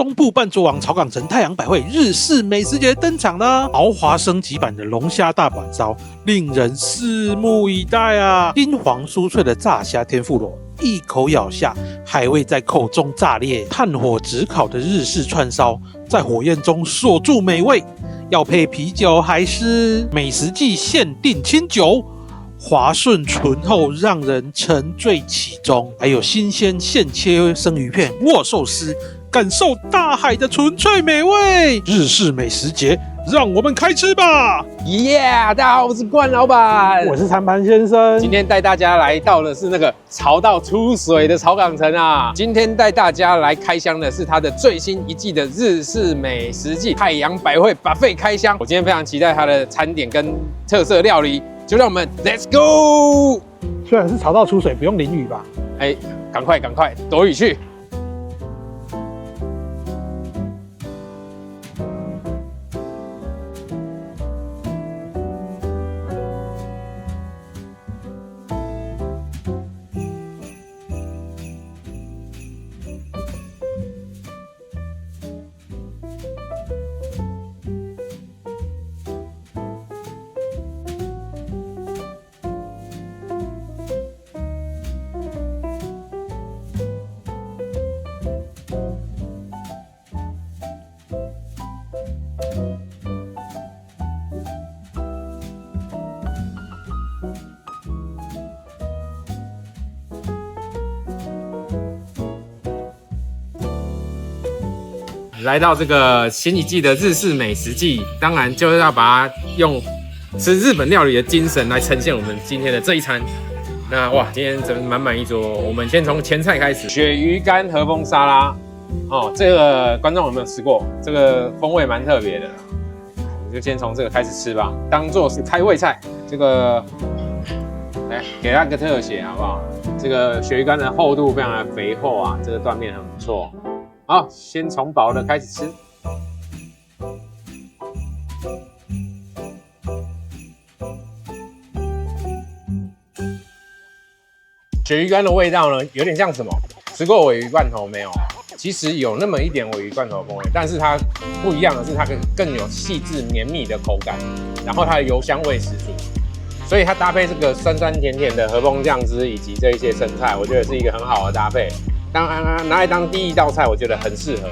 东部半桌王草港城太阳百汇日式美食节登场啦！豪华升级版的龙虾大阪烧，令人拭目以待啊！金黄酥脆的炸虾天妇罗，一口咬下，海味在口中炸裂，炭火直烤的日式串烧，在火焰中锁住美味。要配啤酒还是美食季限定清酒？滑顺醇厚，让人沉醉其中。还有新鲜现切生鱼片、握寿司，感受大海的纯粹美味。日式美食节，让我们开吃吧！耶！大家好，我是冠老板，我是餐盘先生。今天带大家来到的是那个潮到出水的草港城啊！今天带大家来开箱的是它的最新一季的日式美食季太阳百汇 Buffet 开箱。我今天非常期待它的餐点跟特色料理，就让我们 Let's go！ 虽然是潮到出水，不用淋雨吧？哎，赶快躲雨去！来到这个新一季的日式美食季，当然就是要把它用吃日本料理的精神来呈现我们今天的这一餐。那哇，今天真满满一桌。我们先从前菜开始，鳕鱼干和风沙拉。哦，这个观众有没有吃过？这个风味蛮特别的，我们就先从这个开始吃吧，当做是开胃菜。这个来给它个特写好不好？这个鳕鱼干的厚度非常的肥厚啊，这个断面很不错。好，先从薄的开始吃。鳕鱼干的味道呢，有点像什么？吃过鲔鱼罐头没有？其实有那么一点鲔鱼罐头风味，但是它不一样的是，它更有细致绵密的口感，然后它的油香味十足，所以它搭配这个酸酸甜甜的和风酱汁以及这一些生菜，我觉得是一个很好的搭配。拿来当第一道菜，我觉得很适合。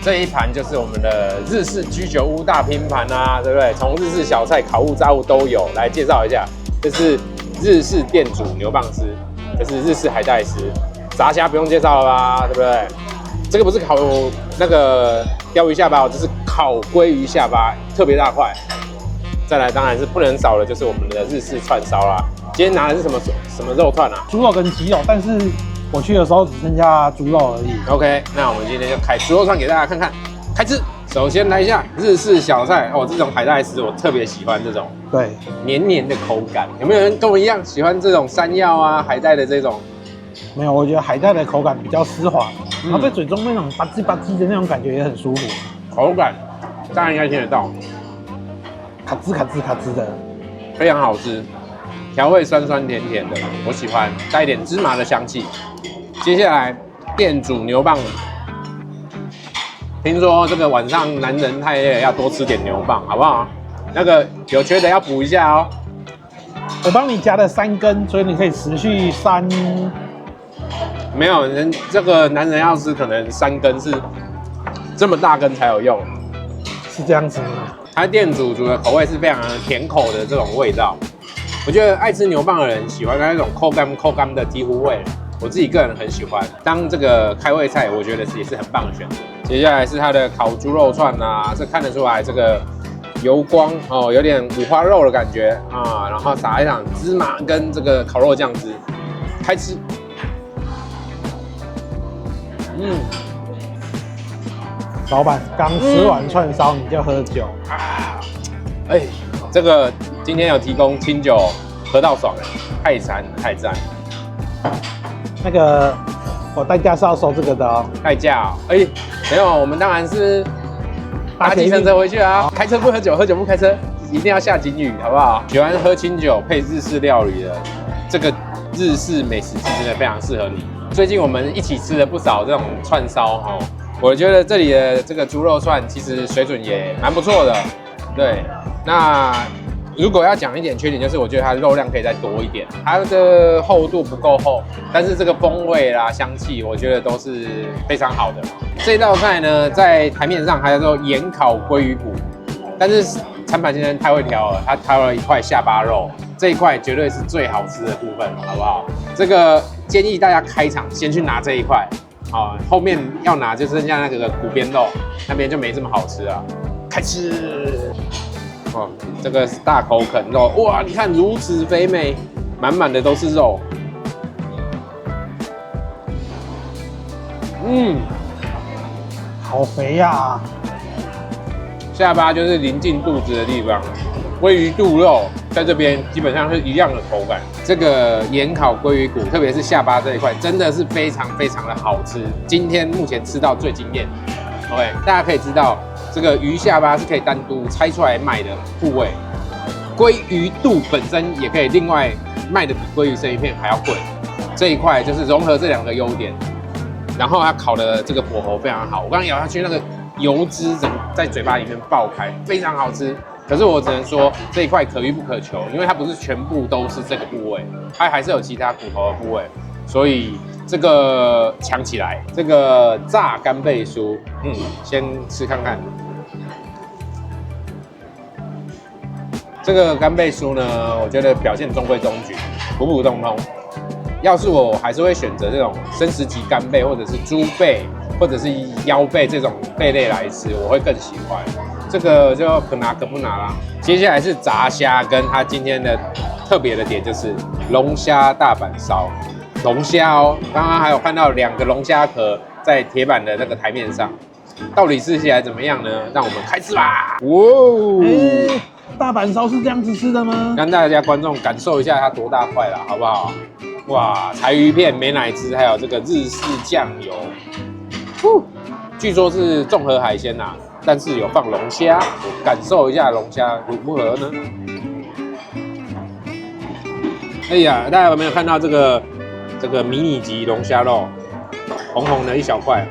这一盘就是我们的日式居酒屋大拼盘啊，对不对？从日式小菜、烤物、炸物都有。来介绍一下，这是日式店主牛蒡丝，这是日式海带丝，炸虾不用介绍了吧，对不对？这个不是烤那个鲷鱼下巴，这是烤鲑鱼下巴，特别大块。再来当然是不能少的，就是我们的日式串烧啦。今天拿的是什么肉串啊？猪肉跟鸡肉，但是我去的时候只剩下猪肉而已。OK， 那我们今天就开猪肉串给大家看看，开吃。首先来一下日式小菜哦，这种海带丝我特别喜欢这种，对，黏黏的口感。有没有人跟我一样喜欢这种山药啊、海带的这种？没有，我觉得海带的口感比较丝滑，然后在嘴中那种吧唧吧唧的那种感觉也很舒服。口感大家应该听得到，卡吱卡吱卡吱的，非常好吃。调味酸酸甜甜的，我喜欢，带一点芝麻的香气。接下来店主牛蒡，听说这个晚上男人太累了，要多吃点牛蒡，好不好？那个有缺的要补一下哦。我帮你加了3根，所以你可以持续没有人，这个男人要吃可能3根是这么大根才有用，是这样子吗？它店主煮的口味是非常甜口的这种味道。我觉得爱吃牛蒡的人喜欢那种口干的醍醐味，我自己个人很喜欢。当这个开胃菜，我觉得也是很棒的选择。接下来是它的烤猪肉串啊，这看得出来这个油光哦，有点五花肉的感觉啊，然后撒一场芝麻跟这个烤肉酱汁，开吃。老板刚吃完串烧你就喝酒啊？哎，这个今天有提供清酒，喝到爽了，太赞。那个我代驾是要收这个的哦。代驾哦？哎，没有，我们当然是搭计程车回去啊。开车不喝酒，喝酒不开车，一定要下警语，好不好？喜欢喝清酒配日式料理的，这个日式美食记真的非常适合你。最近我们一起吃了不少这种串烧哈，我觉得这里的这个猪肉串其实水准也蛮不错的。对，那如果要讲一点缺点，就是我觉得它的肉量可以再多一点，它的厚度不够厚，但是这个风味啦、香气，我觉得都是非常好的。这道菜呢，在台面上还叫做盐烤鲑鱼骨，但是餐盘先生太会挑了，他挑了一块下巴肉，这一块绝对是最好吃的部分，好不好？这个建议大家开场先去拿这一块，好，后面要拿就剩下那个骨边肉，那边就没这么好吃啊。开吃！哦，这个是大口啃肉，哇，你看如此肥美，满满的都是肉。好肥呀！下巴就是临近肚子的地方，鲑鱼肚肉在这边基本上是一样的口感。这个盐烤鲑鱼骨，特别是下巴这一块，真的是非常的好吃。今天目前吃到最惊艳。OK， 大家可以知道，这个鱼下巴是可以单独拆出来卖的部位，鲑鱼肚本身也可以另外卖的比鲑鱼生鱼片还要贵。这一块就是融合这2个优点，然后它烤的这个火候非常好。我刚刚咬下去，那个油脂在嘴巴里面爆开，非常好吃。可是我只能说这一块可遇不可求，因为它不是全部都是这个部位，它还是有其他骨头的部位，所以这个抢起来。这个炸干贝酥，先吃看看。这个干贝酥呢，我觉得表现中规中矩，普普通通。要是我还是会选择这种生食级干贝，或者是猪背，或者是腰背这种贝类来吃，我会更喜欢。这个就可拿可不拿啦。接下来是炸虾，跟它今天的特别的点就是龙虾大阪烧。龙虾哦，刚刚还有看到2个龙虾壳在铁板的那个台面上，到底吃起来怎么样呢？让我们开吃吧！哇，大阪烧是这样子吃的吗？让大家观众感受一下它多大块啦，好不好？哇，柴鱼片、美乃滋，还有这个日式酱油，据说是综合海鲜呐，但是有放龙虾，我感受一下龙虾如何呢？哎呀，大家有没有看到这个迷你级龙虾肉，红红的一小块，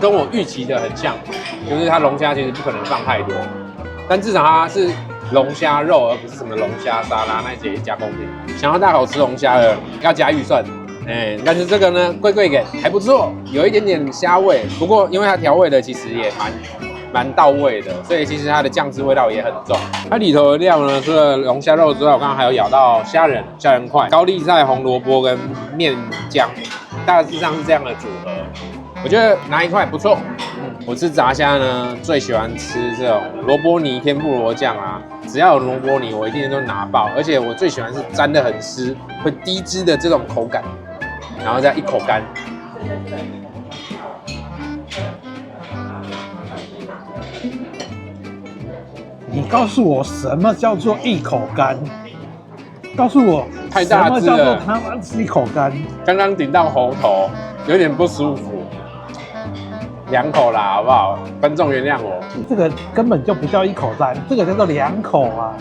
跟我预期的很像，就是它龙虾其实不可能放太多，但至少它是龙虾肉，而不是什么龙虾沙拉那些加工品。想要大口吃龙虾的，要加预算。但是这个呢，贵给还不错，有一点点虾味。不过因为它调味的其实也蛮到位的，所以其实它的酱汁味道也很重。它里头的料呢，除了龙虾肉之外，我刚刚还有咬到虾仁块、高丽菜、红萝卜跟面酱，大致上是这样的组合。我觉得拿一块不错。我吃炸虾呢，最喜欢吃这种萝卜泥天妇罗酱啊，只要有萝卜泥，我一定都拿爆。而且我最喜欢是沾得很湿，会低汁的这种口感，然后再一口干。你告诉我什么叫做一口干？告诉我太大只了，什么叫做他妈吃一口干？刚刚顶到喉头，有点不舒服。2口啦，好不好？观众原谅我。这个根本就不叫一口干，这个叫做2口啊。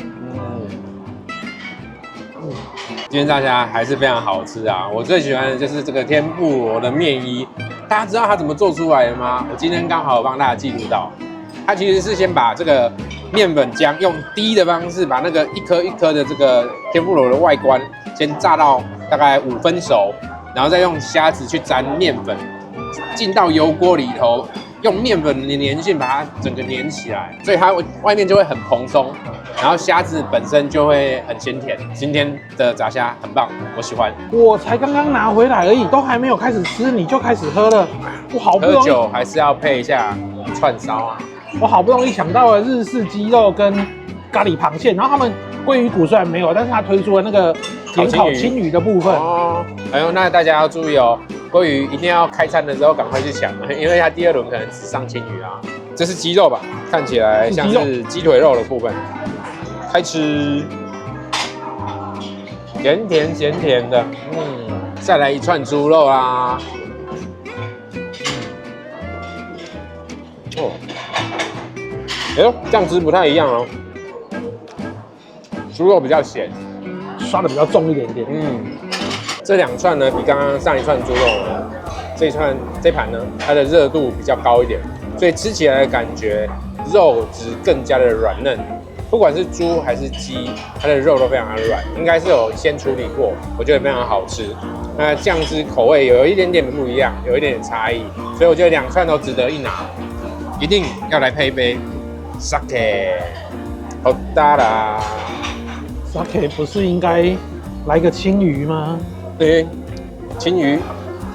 今天炸虾还是非常好吃啊！我最喜欢的就是这个天妇罗的面衣，大家知道它怎么做出来的吗？我今天刚好帮大家记录到，它其实是先把这个面粉浆用滴的方式把那个一颗一颗的这个天妇罗的外观先炸到大概5分熟，然后再用虾子去沾面粉，进到油锅里头，用面粉的粘性把它整个粘起来，所以它外面就会很蓬松，然后虾子本身就会很鲜甜。今天的炸虾很棒，我喜欢。我才刚刚拿回来而已，都还没有开始吃，你就开始喝了，我好不容易。喝酒还是要配一下串烧啊。我好不容易抢到了日式鸡肉跟咖喱螃蟹，然后他们鲑鱼骨虽然没有，但是他推出了那个盐烤青鱼的部分。哦，哎呦，那大家要注意哦，鲑鱼一定要开餐的时候赶快去抢，因为它第2轮可能只上青鱼啊。这是鸡肉吧？看起来像是鸡腿肉的部分。开吃，甜甜咸甜的，再来一串猪肉啦。哦，哎呦，酱汁不太一样哦，猪肉比较咸，刷的比较重一点点。这2串呢，比刚刚上一串猪肉呢，这盘呢，它的热度比较高一点，所以吃起来的感觉肉质更加的软嫩。不管是猪还是鸡，它的肉都非常的软，应该是有先处理过，我觉得非常好吃。那酱汁口味有一点点的不一样，有一点点差异，所以我觉得2串都值得一拿，一定要来配一杯 sake。好大啦 ，sake 不是应该来个青鱼吗？对，青鱼、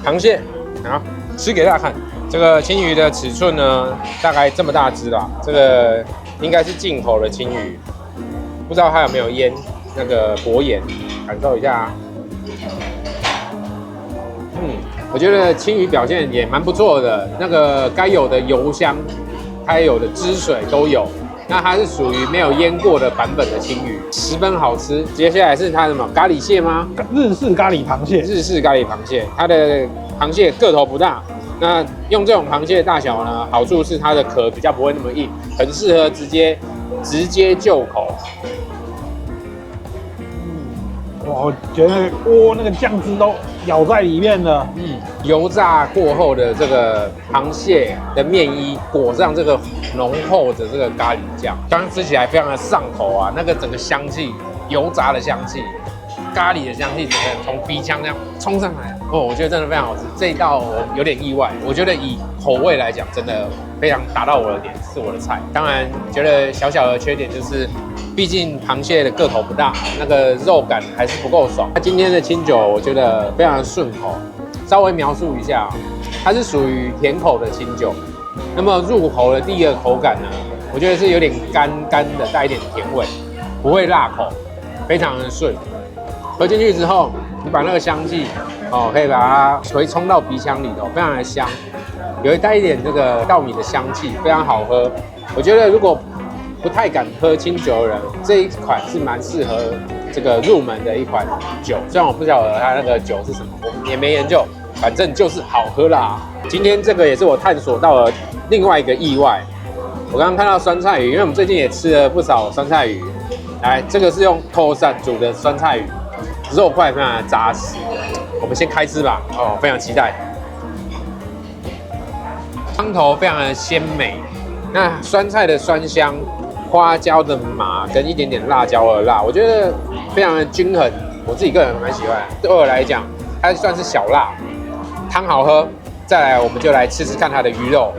螃蟹，好，吃给大家看。这个青鱼的尺寸呢，大概这么大只啦，这个应该是进口的青鱼，不知道它有没有腌那个薄盐，感受一下。我觉得青鱼表现也蛮不错的，那个该有的油香，该有的汁水都有。那它是属于没有腌过的版本的青鱼，十分好吃。接下来是它的什么咖喱蟹吗？日式咖喱螃蟹。日式咖喱螃蟹，它的螃蟹个头不大。那用这种螃蟹的大小呢，好处是它的壳比较不会那么硬，很适合直接就口。我觉得那个酱汁都咬在里面了。油炸过后的这个螃蟹的面衣裹上这个浓厚的这个咖喱酱，刚刚吃起来非常的上口啊，那个整个香气，油炸的香气，咖喱的香气，整个从鼻腔这样冲上来。我觉得真的非常好吃。这一道我有点意外，我觉得以口味来讲，真的非常打到我的点，是我的菜。当然，觉得小小的缺点就是，毕竟螃蟹的个头不大，那个肉感还是不够爽。那今天的清酒，我觉得非常的顺口。稍微描述一下，它是属于甜口的清酒。那么入口的第一个口感呢，我觉得是有点干干的，带一点甜味，不会辣口，非常的顺。喝进去之后，你把那个香气可以把它回冲到鼻腔里头，非常的香，有带一点这个稻米的香气，非常好喝。我觉得如果不太敢喝清酒的人，这一款是蛮适合这个入门的一款酒。虽然我不晓得它那个酒是什么，我也没研究，反正就是好喝啦。今天这个也是我探索到了另外一个意外。我刚刚看到酸菜鱼，因为我们最近也吃了不少酸菜鱼。来，这个是用透散煮的酸菜鱼，肉块非常的扎实。我们先开吃吧，非常期待。汤头非常的鲜美，那酸菜的酸香，花椒的麻跟一点点辣椒的辣，我觉得非常的均衡，我自己个人蛮喜欢。对我来讲，它算是小辣，汤好喝。再来，我们就来吃吃看它的鱼肉。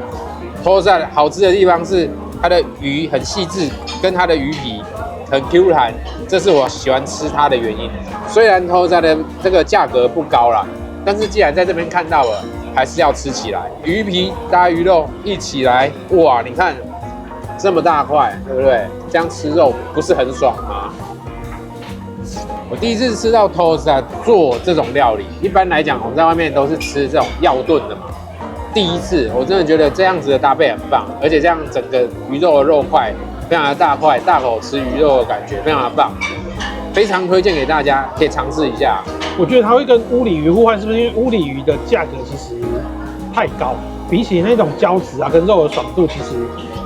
托山好吃的地方是它的鱼很细致，跟它的鱼皮很 Q 弹，这是我喜欢吃它的原因。虽然托山的这个价格不高啦，但是既然在这边看到了，还是要吃起来。鱼皮搭鱼肉一起来，哇！你看这么大块，对不对？这样吃肉不是很爽吗？我第一次吃到托山做这种料理，一般来讲我们在外面都是吃这种药炖的嘛。第一次，我真的觉得这样子的搭配很棒，而且这样整个鱼肉的肉块非常的大块，大口吃鱼肉的感觉非常的棒，非常推荐给大家，可以尝试一下。我觉得它会跟乌鲤鱼互换，是不是因为乌鲤鱼的价格其实太高，比起那种胶质啊跟肉的爽度，其实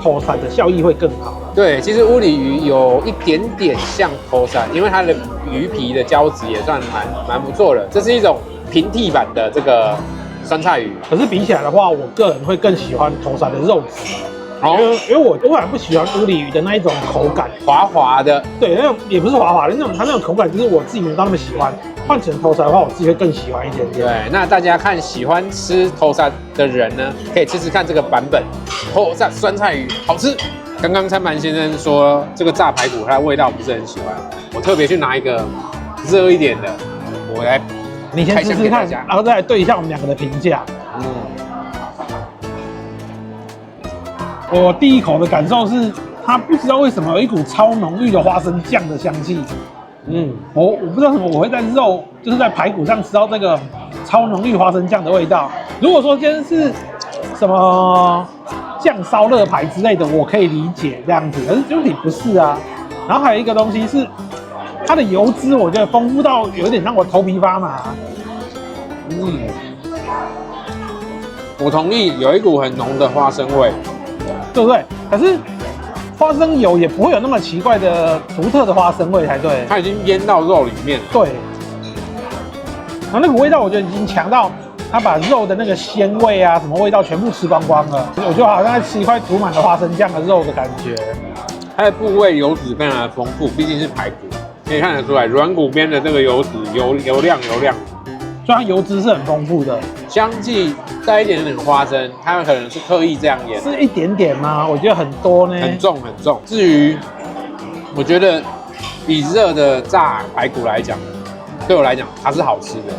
托山的效益会更好。对，其实乌鲤鱼有一点点像托山，因为它的鱼皮的胶质也算蛮不错的，这是一种平替版的这个酸菜鱼。可是比起来的话，我个人会更喜欢托山的肉质。因为我本来不喜欢乌里鱼的那一种口感，滑滑的，对，那种也不是滑滑的那种，它那种口感就是我自己没有到那么喜欢。换成头沙的话，我自己会更喜欢一点点。对，那大家看喜欢吃头沙的人呢，可以试试看这个版本，头沙酸菜鱼好吃。刚刚参盘先生说这个炸排骨它的味道不是很喜欢，我特别去拿一个热一点的，我来你先试试看，然后再来对一下我们两个的评价。我第一口的感受是，它不知道为什么有一股超浓郁的花生酱的香气。我不知道什么，我会在肉就是在排骨上吃到这个超浓郁花生酱的味道。如果说今天是什么酱烧热排之类的，我可以理解这样子，可是就你不是啊。然后还有一个东西是它的油脂，我觉得丰富到有点让我头皮发麻。我同意，有一股很浓的花生味，对不对？可是花生油也不会有那么奇怪的独特的花生味才对。它已经腌到肉里面。对，然后那股味道我觉得已经强到它把肉的那个鲜味啊，什么味道全部吃光光了。我就好像在吃一块涂满了花生酱的肉的感觉。它的部位油脂非常的丰富，毕竟是排骨，可以看得出来软骨边的这个油脂油亮。所以它油脂是很丰富的，香气带一点点花生，它可能是刻意这样腌，是一点点吗？我觉得很多呢，很重。至于我觉得以热的炸排骨来讲，对我来讲它是好吃的。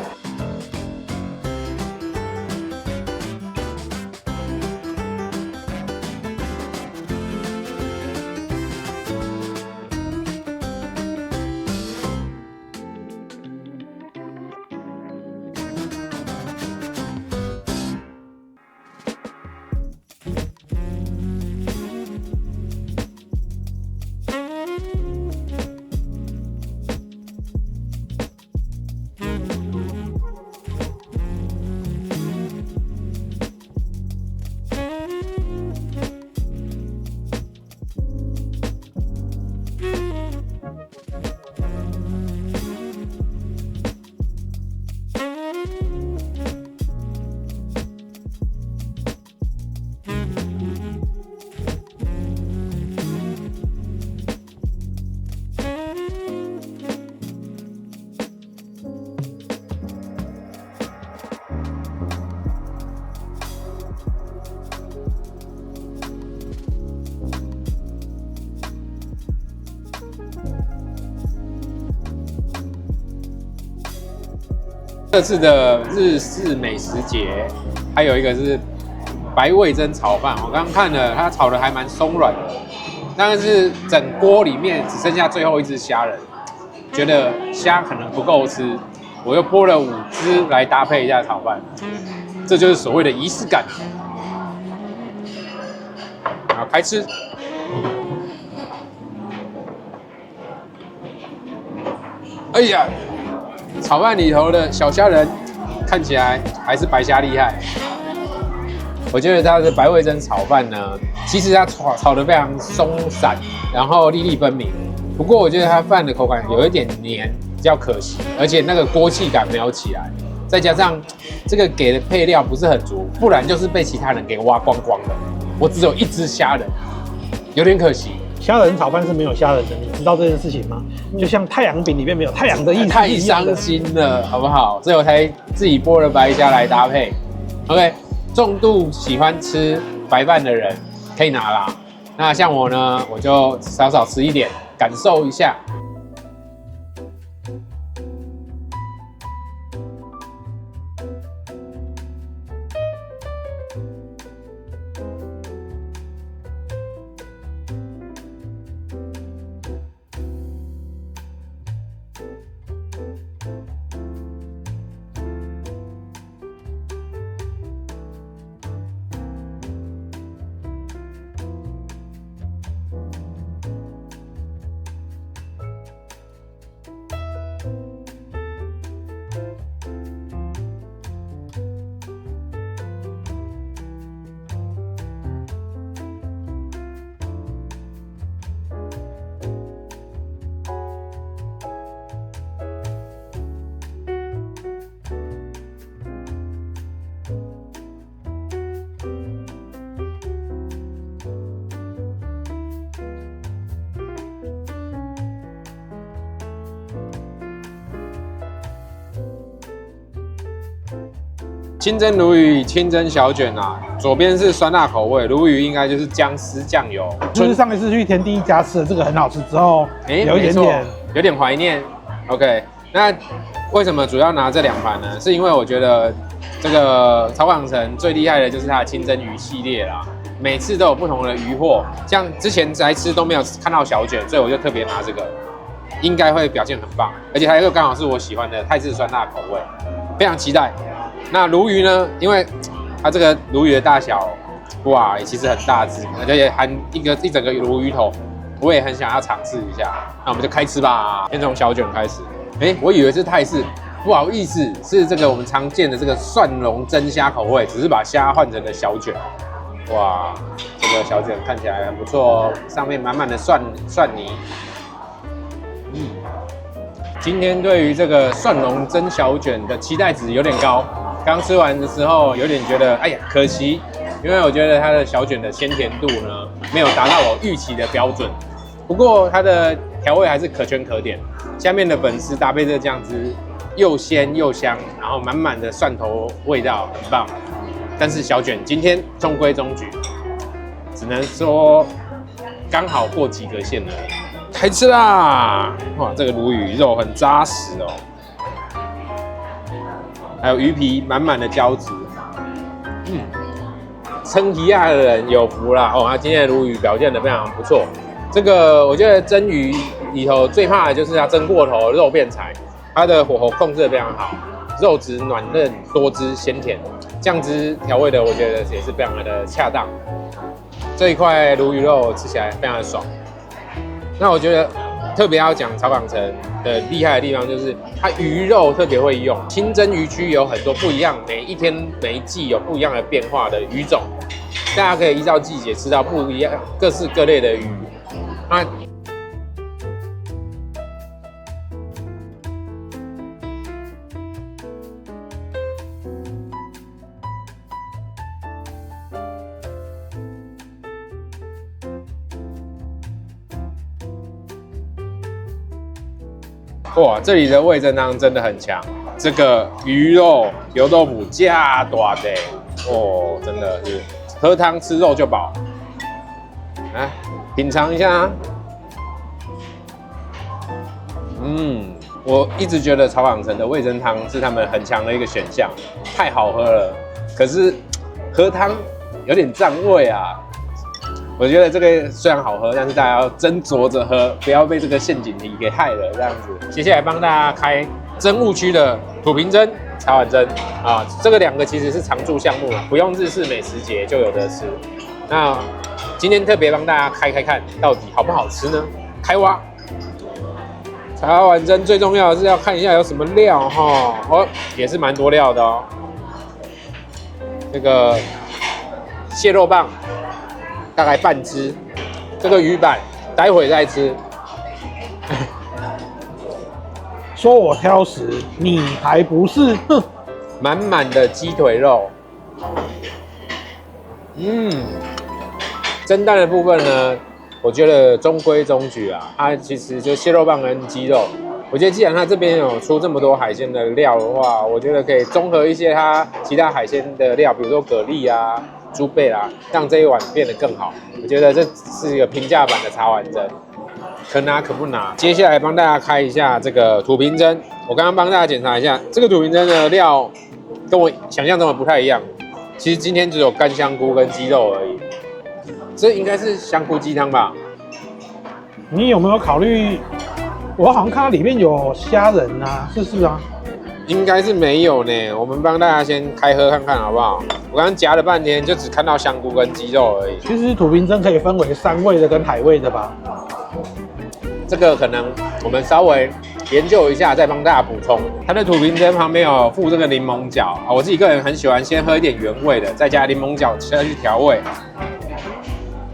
这次的日式美食节，还有一个是白味噌炒饭。我刚刚看了，它炒的还蛮松软的，但是整锅里面只剩下最后一只虾仁，觉得虾可能不够吃，我又剥了5只来搭配一下炒饭，这就是所谓的仪式感。好，开吃。哎呀！炒饭里头的小虾仁看起来还是白虾厉害。我觉得它的白味噌炒饭呢，其实它炒得非常松散，然后粒粒分明。不过我觉得它饭的口感有一点黏，比较可惜，而且那个锅气感没有起来。再加上这个给的配料不是很足，不然就是被其他人给挖光光了。我只有1只虾仁，有点可惜。虾仁炒饭是没有虾仁的，你知道这件事情吗？就像太阳饼里面没有太阳的意思，太伤心了，好不好？所以我才自己剥了白虾来搭配。OK， 重度喜欢吃白饭的人可以拿啦。那像我呢，我就少吃一点，感受一下。清蒸鲈鱼、清蒸小卷啊，左边是酸辣口味，鲈鱼应该就是姜丝酱油。就是上一次去田第一家吃的这个很好吃之后，有一点有点怀念。OK， 那为什么主要拿这2盘呢？是因为我觉得这个草港城最厉害的就是它的清蒸鱼系列啦，每次都有不同的鱼货，像之前来吃都没有看到小卷，所以我就特别拿这个，应该会表现很棒，而且它又刚好是我喜欢的泰式酸辣口味，非常期待。那鲈鱼呢？因为它这个鲈鱼的大小，哇，其实很大只，而且含一整个鲈鱼头，我也很想要尝试一下。那我们就开吃吧，先从小卷开始。我以为是泰式，不好意思，是这个我们常见的这个蒜蓉蒸虾口味，只是把虾换成了小卷。哇，这个小卷看起来很不错哦，上面满满的蒜泥。今天对于这个蒜蓉蒸小卷的期待值有点高，刚吃完的时候有点觉得，哎呀，可惜，因为我觉得它的小卷的鲜甜度呢，没有达到我预期的标准。不过它的调味还是可圈可点，下面的粉丝搭配这酱汁，又鲜又香，然后满满的蒜头味道，很棒。但是小卷今天中规中矩，只能说刚好过及格线而已。开吃啦！哇，这个鲈鱼肉很扎实哦，还有鱼皮满满的胶质。撑皮亚的人有福啦哦！他今天的鲈鱼表现得非常不错。这个我觉得蒸鱼里头最怕的就是它蒸过头，肉变柴。它的火候控制得非常好，肉质软嫩多汁鲜甜，酱汁调味的我觉得也是非常的恰当。这一块鲈鱼肉吃起来非常的爽。那我觉得特别要讲草港城的厉害的地方，就是它鱼肉特别会用。清蒸鱼区有很多不一样，每一天每一季有不一样的变化的鱼种，大家可以依照季节吃到不一样各式各类的鱼。那哇，这里的味噌汤真的很强，这个鱼肉油豆腐加大的哦，真的是喝汤吃肉就饱。来品尝一下，我一直觉得草港城的味噌汤是他们很强的一个选项，太好喝了。可是喝汤有点占位啊。我觉得这个虽然好喝，但是大家要斟酌着喝，不要被这个陷阱题给害了。这样子，接下来帮大家开蒸物区的土瓶蒸、茶碗蒸啊，这个2个其实是常驻项目啊，不用日式美食节就有得吃。那今天特别帮大家开看，到底好不好吃呢？开挖！茶碗蒸最重要的是要看一下有什么料哈，哦，也是蛮多料的哦。这个蟹肉棒。大概半只，这个鱼板待会再吃。说我挑食，你还不是？哼！满满的鸡腿肉，蒸蛋的部分呢，我觉得中规中矩啊。它其实就蟹肉棒跟鸡肉，我觉得既然它这边有出这么多海鲜的料的话，我觉得可以综合一些它其他海鲜的料，比如说蛤蜊啊。猪背啦，让这一碗变得更好。我觉得这是一个平价版的茶碗蒸，可拿可不拿。接下来帮大家开一下这个土瓶蒸，我刚刚帮大家检查一下，这个土瓶蒸的料跟我想象中的不太一样。其实今天只有干香菇跟鸡肉而已，这应该是香菇鸡汤吧？你有没有考虑？我好像看到里面有虾仁啊，是啊？应该是没有呢，我们帮大家先开喝看看好不好？我刚刚夹了半天，就只看到香菇跟鸡肉而已。其实土瓶蒸可以分为膻味的跟海味的吧？这个可能我们稍微研究一下，再帮大家补充。它的土瓶蒸旁边有附这个柠檬角啊，我自己个人很喜欢先喝一点原味的，再加柠檬角下去调味，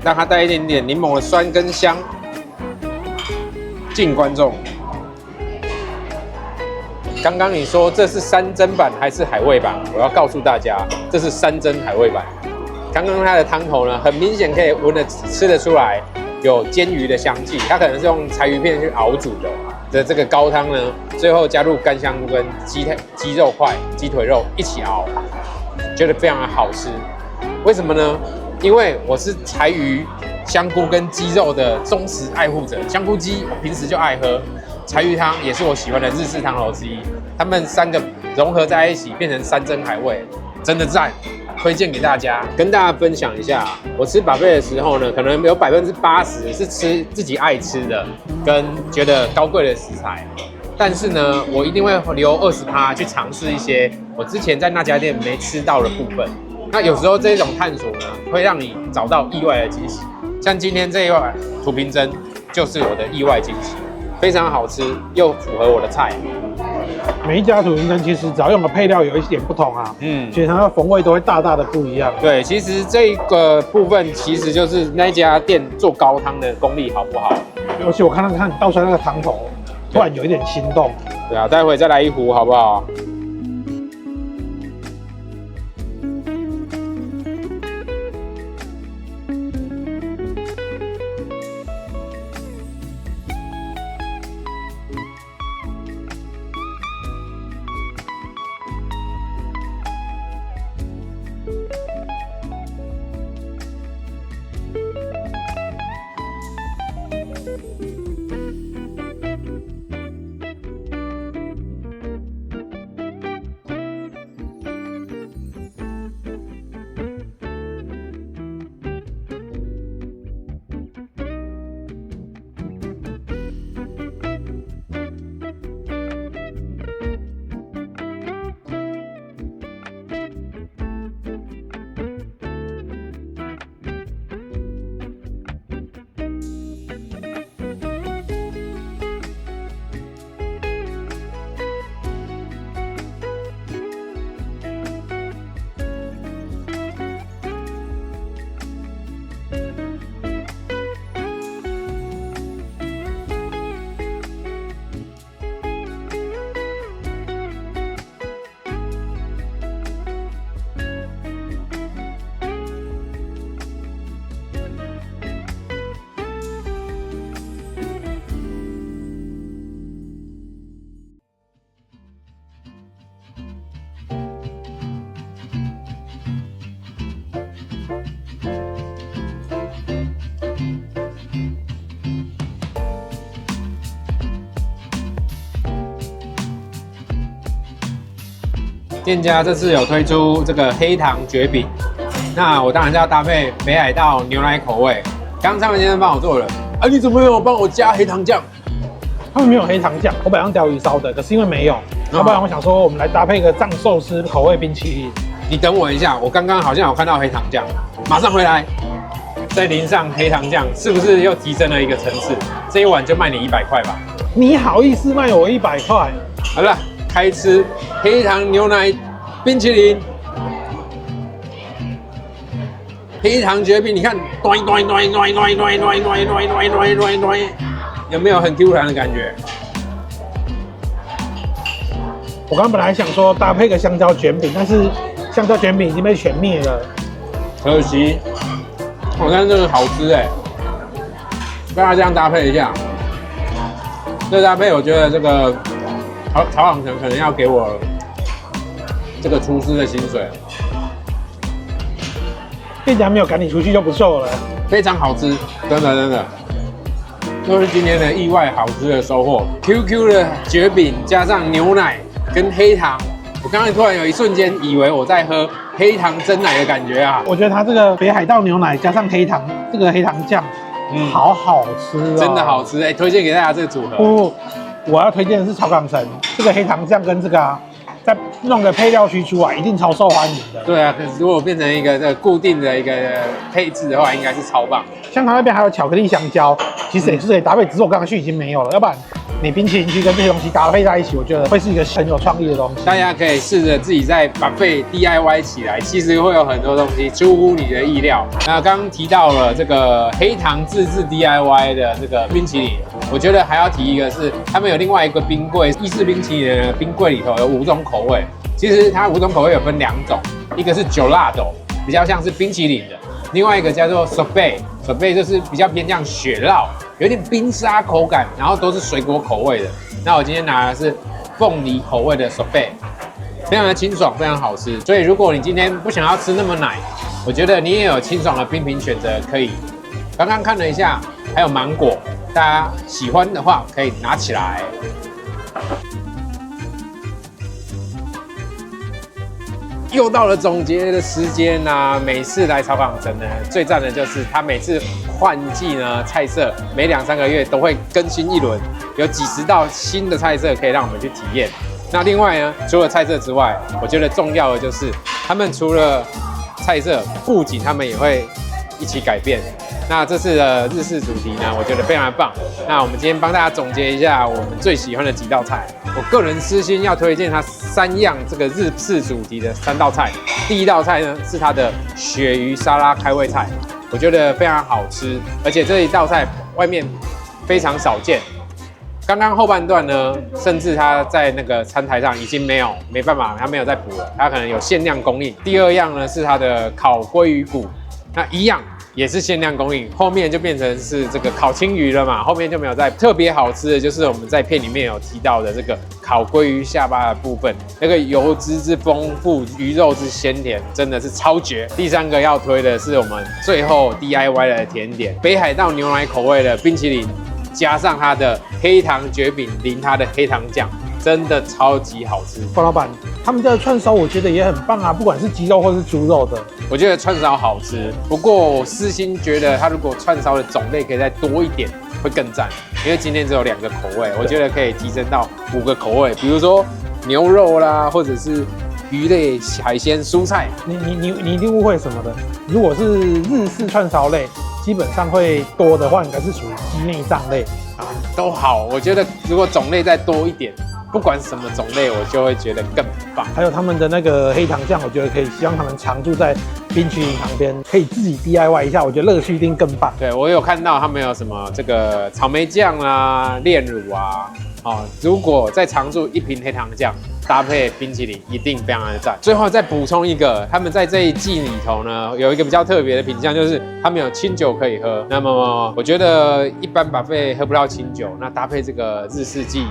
让它带一点点柠檬的酸跟香。敬观众。刚刚你说这是山珍版还是海味版？我要告诉大家，这是山珍海味版。刚刚它的汤头呢，很明显可以闻得吃得出来有煎鱼的香气，它可能是用柴鱼片去熬煮的这个高汤呢，最后加入干香菇跟鸡肉块、鸡腿肉一起熬，觉得非常的好吃。为什么呢？因为我是柴鱼、香菇跟鸡肉的忠实爱护者，香菇鸡我平时就爱喝，柴鱼汤也是我喜欢的日式汤头之一。他们3个融合在一起，变成山珍海味，真的赞，推荐给大家。跟大家分享一下，我吃 buffet 的时候呢，可能有80%是吃自己爱吃的，跟觉得高贵的食材。但是呢，我一定会留20%去尝试一些我之前在那家店没吃到的部分。那有时候这种探索呢，会让你找到意外的惊喜。像今天这一碗土瓶蒸就是我的意外惊喜，非常好吃又符合我的菜。每一家土瓶蒸其实只要用的配料有一点不同啊，其实它的风味都会大大的不一样。对，其实这个部分其实就是那家店做高汤的功力好不好？尤其我看你倒出来那个汤头，突然有一点心动。对啊，待会再来一壶好不好？店家这次有推出这个黑糖蕨饼，那我当然是要搭配北海道牛奶口味。刚上面先生帮我做了，啊，你怎么没有帮我加黑糖酱？他们没有黑糖酱，我本来用鲷鱼烧的，可是因为没有，要不然我想说我们来搭配一个藏寿司口味冰淇淋。你等我一下，我刚刚好像有看到黑糖酱，马上回来，再淋上黑糖酱，是不是又提升了一个层次？这一碗就卖你100块吧？你好意思卖我100块？好了，开吃黑糖牛奶冰淇淋。黑糖蕨饼，你看，有没有很 Q 弹的感觉？我刚本来想说搭配个香蕉卷饼，但是香蕉卷饼已经被全灭了，可惜。我看这个好吃哎，跟它这样搭配一下，这搭配我觉得这个曹朗成可能要给我这个厨师的薪水。店家没有赶你出去就不错了。非常好吃，真的，都是今天的意外好吃的收获。QQ 的蕨饼加上牛奶跟黑糖，我刚才突然有一瞬间以为我在喝黑糖珍奶的感觉啊！我觉得它这个北海道牛奶加上黑糖，这个黑糖酱，好好吃哦，真的好吃哎，推荐给大家这个组合。不，我要推荐的是草港城这个黑糖酱跟这个再弄个配料区出来，一定超受欢迎的。对啊，可是如果变成一个这个固定的一个配置的话，应该是超棒。像它那边还有巧克力香蕉，其实也是可以搭配，只是我刚刚去已经没有了。要不然你冰淇淋区跟这些东西搭配在一起，我觉得会是一个很有创意的东西。大家可以试着自己在buffet DIY 起来，其实会有很多东西出乎你的意料。那刚刚提到了这个黑糖自制 DIY 的这个冰淇淋，我觉得还要提一个是，他们有另外一个冰柜，意式冰淇淋的冰柜里头有5种口味。其实它5种口味有分2种，一个是gelato，比较像是冰淇淋的，另外一个叫做 sorbet 就是比较偏向雪酪，有点冰沙口感，然后都是水果口味的。那我今天拿的是凤梨口味的 sorbet，非常的清爽，非常好吃。所以如果你今天不想要吃那么奶，我觉得你也有清爽的冰品选择可以。刚刚看了一下，还有芒果，大家喜欢的话可以拿起来。又到了总结的时间啦、每次来草港城呢，最赞的就是它每次换季呢，菜色每2、3个月都会更新一轮，有几十道新的菜色可以让我们去体验。那另外呢，除了菜色之外，我觉得重要的就是他们除了菜色，布景他们也会一起改变。那这次的日式主题呢，我觉得非常的棒。那我们今天帮大家总结一下我们最喜欢的几道菜。我个人私心要推荐它3样这个日式主题的3道菜。第一道菜呢是它的鳕鱼沙拉开胃菜，我觉得非常好吃，而且这一道菜外面非常少见。刚刚后半段呢，甚至它在那个餐台上已经没办法，它没有再补了，它可能有限量供应。第二样呢是它的烤鲑鱼骨，那一样也是限量供应，后面就变成是这个烤青鱼了嘛，后面就没有再特别好吃的，就是我们在片里面有提到的这个烤鲑鱼下巴的部分，那个油脂之丰富，鱼肉之鲜甜，真的是超绝。第3个要推的是我们最后 DIY 的甜点，北海道牛奶口味的冰淇淋，加上它的黑糖蕨饼淋它的黑糖酱，真的超级好吃。关老板，他们家的串烧我觉得也很棒啊，不管是鸡肉或是猪肉的。我觉得串烧好吃，不过我私心觉得它如果串烧的种类可以再多一点，会更赞。因为今天只有2个口味，我觉得可以提升到5个口味，比如说牛肉啦，或者是鱼类、海鲜、蔬菜。你一定误会什么的。如果是日式串烧类，基本上会多的话，应该是属于鸡内脏类啊，都好。我觉得如果种类再多一点，不管什么种类，我就会觉得更棒。还有他们的那个黑糖酱，我觉得可以，希望他们常驻在冰淇淋旁边，可以自己 DIY 一下，我觉得乐趣一定更棒。对，我有看到他们有什么这个草莓酱啊、炼乳啊，如果再常驻1瓶黑糖酱，搭配冰淇淋，一定非常的赞。最后再补充一个，他们在这一季里头呢，有一个比较特别的品项，就是他们有清酒可以喝。那么我觉得一般buffet喝不到清酒，那搭配这个日式季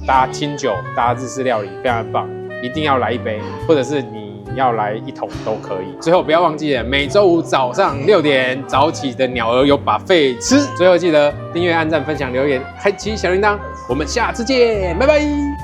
搭清酒搭日式料理，非常棒，一定要来一杯，或者是你要来1桶都可以。最后不要忘记了，每周5早上6点早起的鸟儿有buffet吃。最后记得订阅、按赞、分享、留言，开启小铃铛。我们下次见，拜拜。